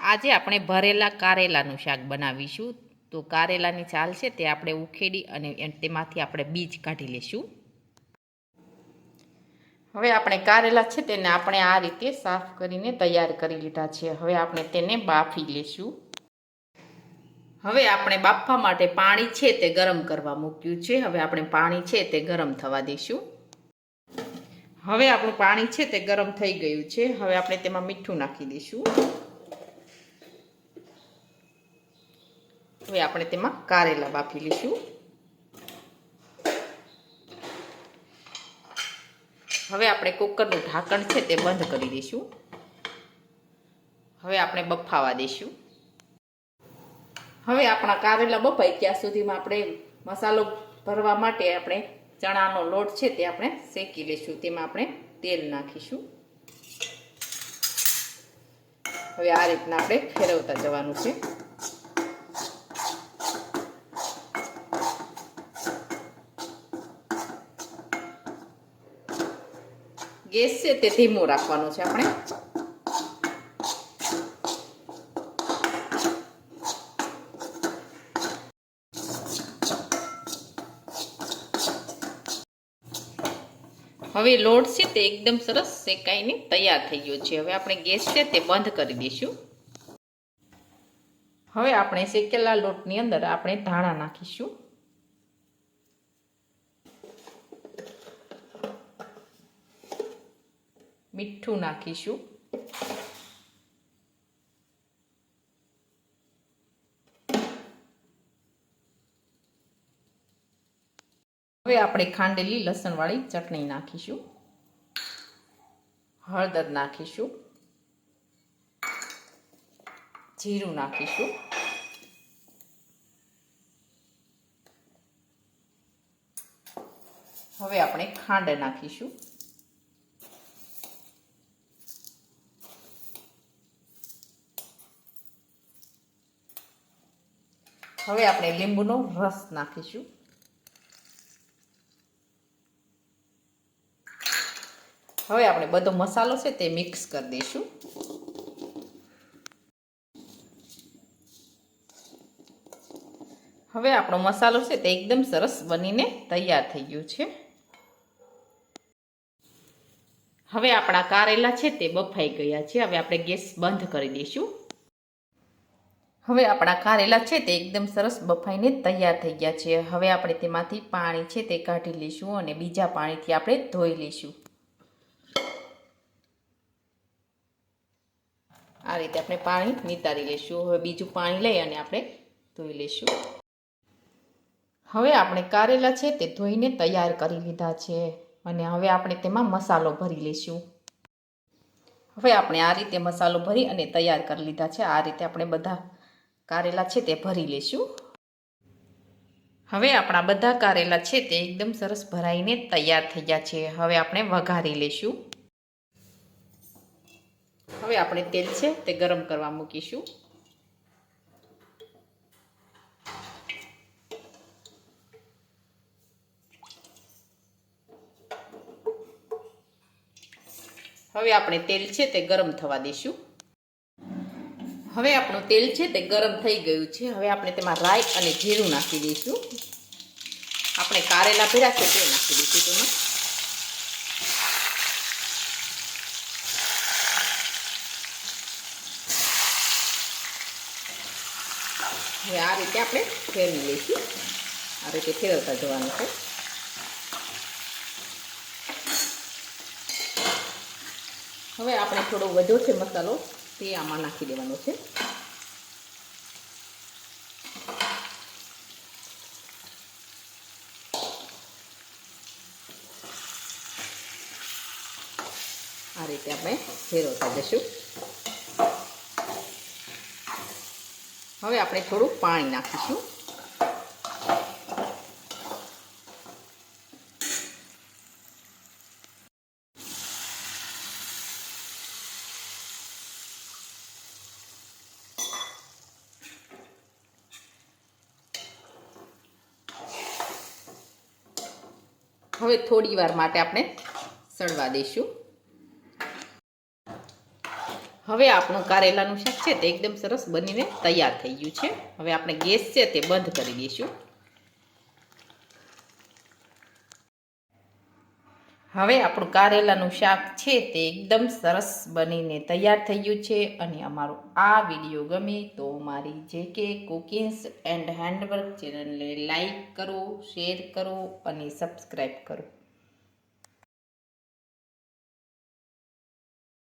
આજે આપણે ભરેલા કારેલાનું શાક બનાવીશું. તો કારેલાની છાલ છે તે આપણે ઉખેડી અને તેમાંથી આપણે બીજ કાઢી લેશું. હવે આપણે કારેલા છે તેને આપણે આ રીતે સાફ કરીને તૈયાર કરી લીધા છે. હવે આપણે તેને બાફી લેશું. હવે આપણે બાફવા માટે પાણી છે તે ગરમ કરવા મૂક્યું છે. હવે આપણે પાણી છે તે ગરમ થવા દઈશું. હવે આપણું પાણી છે તે ગરમ થઈ ગયું છે. હવે આપણે તેમાં મીઠું નાખી દઈશું. હવે આપણે તેમાં કારેલા બાફી લઈશું. હવે આપણે કુકરનું ઢાંકણ છે તે બંધ કરી દઈશું. હવે આપણે બફાવા દઈશું. હવે આપણા કારેલા બફાય ત્યાં સુધીમાં આપણે મસાલો ભરવા માટે આપણે ચણાનો લોટ છે તે આપણે શેકી લઈશું. તેમાં આપણે તેલ નાખીશું. હવે આ રીતના આપણે ફેરવતા જવાનું છે. ગેસ છે તે ધીમો રાખવાનો છે આપણે. હવે લોટ છે તે એકદમ સરસ શેકાઈને તૈયાર થઈ ગયો છે. હવે આપણે ગેસ છે તે બંધ કરી દઈશું. હવે આપણે શેકેલા લોટની અંદર આપણે ધાણા નાખીશું. મીઠું નાખીશું. હવે આપણે ખાંડેલી લસણવાળી ચટણી નાખીશું. હળદર નાખીશું. જીરું નાખીશું. હવે આપણે ખાંડ નાખીશું. હવે આપણે લીંબુનો રસ નાખીશું. હવે આપણે બધો મસાલો છે તે મિક્સ કરી દઈશું. હવે આપણો મસાલો છે તે એકદમ સરસ બનીને તૈયાર થઈ ગયું છે. હવે આપણા કારેલા છે તે બફાઈ ગયા છે. હવે આપણે ગેસ બંધ કરી દઈશું. હવે આપણા કારેલા છે તે એકદમ સરસ બફાઈને તૈયાર થઈ ગયા છે. હવે આપણે તેમાંથી પાણી છે તે કાઢી લઈશું અને બીજા પાણીથી આપણે ધોઈ લઈશું. આ રીતે આપણે પાણી નિતારી લઈશું. હવે બીજું પાણી લઈ અને આપણે ધોઈ લઈશું. હવે આપણે કારેલા છે તે ધોઈને તૈયાર કરી લીધા છે અને હવે આપણે તેમાં મસાલો ભરી લઈશું. હવે આપણે આ રીતે મસાલો ભરી અને તૈયાર કરી લીધા છે. આ રીતે આપણે બધા કારેલા છે તે ભરી લઈશું. હવે આપણા બધા કારેલા છે તે એકદમ સરસ ભરાઈને તૈયાર થઈ ગયા છે. હવે આપણે વઘારી લઈશું. હવે આપણે તેલ છે તે ગરમ કરવા મૂકીશું. હવે આપણે તેલ છે તે ગરમ થવા દઈશું. હવે આપણું તેલ છે તે ગરમ થઈ ગયું છે. હવે આપણે તેમાં રાઈ અને જીરું નાખી દઈશું. આપણે કારેલા ભર્યા છે તે નાખી દઈશું તેમાં. હવે આ રીતે આપણે ફેરવી લઈશું. આ રીતે ફેરવતા જવાનું છે. હવે આપણે થોડો વધ્યો છે મસાલો તે આમાં નાખી દેવાનો છે. આ રીતે આપણે ફેરવતા જઈશું. હવે આપણે થોડું પાણી નાખીશું. હવે થોડી વાર માટે આપણે સળવા દઈશું. હવે આપણું કારેલાનું શાક છે તે એકદમ સરસ બનીને તૈયાર થઈ ગયું છે. હવે આપણે ગેસ છે તે બંધ કરી દઈશું. હવે આપણું કારેલાનું શાક છે તે એકદમ સરસ બનીને તૈયાર થઈ ગયું છે. અને અમારો આ વિડીયો ગમે તો મારી JK કુકિંગ્સ એન્ડ હેન્ડવર્ક ચેનલને લાઈક કરો, શેર કરો અને સબસ્ક્રાઈબ કરો.